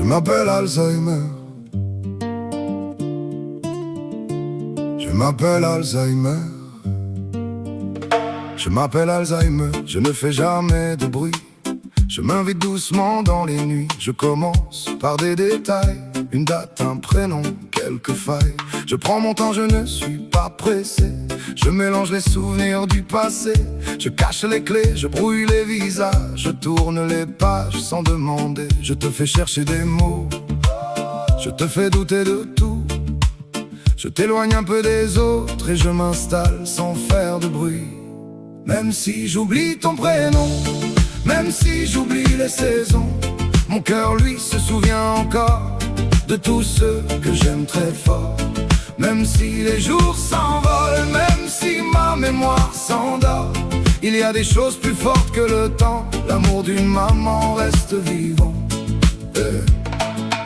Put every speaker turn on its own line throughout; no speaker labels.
m'appelle Alzheimer. Je m'appelle Alzheimer. Je m'appelle Alzheimer. Je ne fais jamais de bruit. Je m'invite doucement dans les nuits. Je commence par des détails, une date, un prénom, quelques failles. Je prends mon temps, je ne suis pas pressé. Je mélange les souvenirs du passé. Je cache les clés, je brouille les visages. Je tourne les pages sans demander. Je te fais chercher des mots. Je te fais douter de tout. Je t'éloigne un peu des autres et je m'installe sans faire de bruit. Même si j'oublie ton prénom, même si j'oublie les saisons, mon cœur lui se souvient encore de tous ceux que j'aime très fort. Même si les jours s'envolent, même si ma mémoire s'endort, il y a des choses plus fortes que le temps. L'amour d'une maman reste vivant.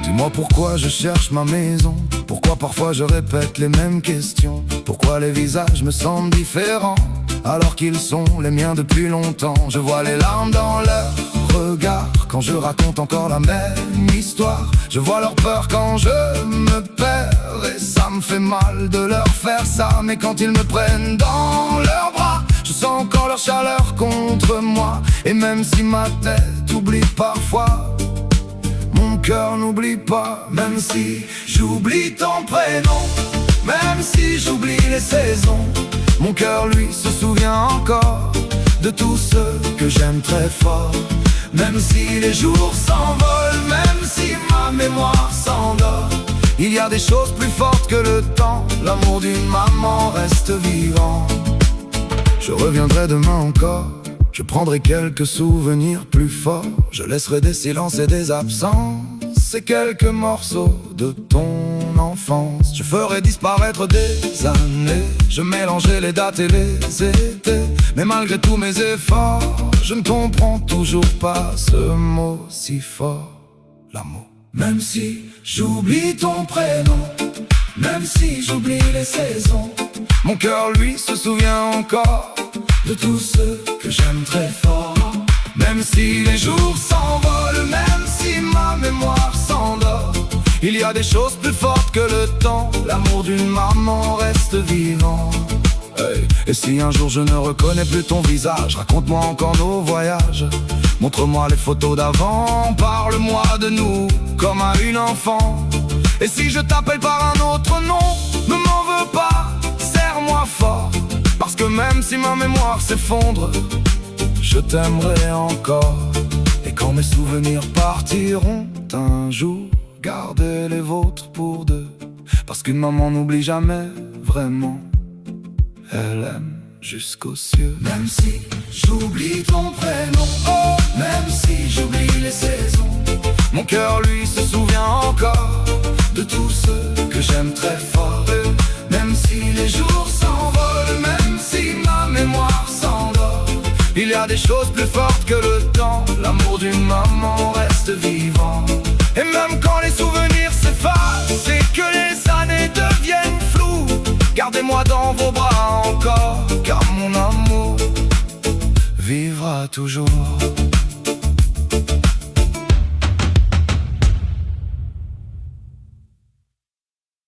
Dis-moi pourquoi je cherche ma maison. Pourquoi parfois je répète les mêmes questions. Pourquoi les visages me semblent différents alors qu'ils sont les miens depuis longtemps. Je vois les larmes dans leurs regards quand je raconte encore la même histoire. Je vois leur peur quand je me perds et ça me fait mal de leur faire ça. Mais quand ils me prennent dans leurs bras, je sens encore leur chaleur contre moi. Et même si ma tête oublie parfois, mon cœur n'oublie pas. Même si j'oublie ton prénom, même si j'oublie les saisons, mon cœur lui se souvient encore de tous ceux que j'aime très fort. Même si les jours s'envolent, même si ma mémoire s'endort, il y a des choses plus fortes que le temps. L'amour d'une maman reste vivant. Je reviendrai demain encore. Je prendrai quelques souvenirs plus forts. Je laisserai des silences et des absences et quelques morceaux de ton enfance. Je ferai disparaître des années. Je mélangerai les dates et les étés. Mais malgré tous mes efforts, je ne comprends toujours pas ce mot si fort, l'amour. Même si j'oublie ton prénom, même si j'oublie les saisons, mon cœur lui se souvient encore de tous ceux que j'aime très fort. Même si les jours s'envolent, même si ma mémoire s'endort, il y a des choses plus fortes que le temps. L'amour d'une maman reste vivant. Et si un jour je ne reconnais plus ton visage, raconte-moi encore nos voyages. Montre-moi les photos d'avant, parle-moi de nous comme à une enfant. Et si je t'appelle par un autre nom, ne m'en veux pas, serre-moi fort. Parce que même si ma mémoire s'effondre, je t'aimerai encore. Et quand mes souvenirs partiront un jour, gardez les vôtres pour deux. Parce qu'une maman n'oublie jamais vraiment, elle aime jusqu'aux cieux. Même si j'oublie ton prénom, oh, même si j'oublie les saisons, mon cœur lui se souvient encore de tous ceux que j'aime très fort. Même si les jours s'envolent, même si ma mémoire s'endort, il y a des choses plus fortes que le temps. L'amour d'une maman reste vivant. Et même quand les souvenirs s'effacent et que les années deviennent floues, gardez-moi dans vos bras encore, car mon amour vivra toujours.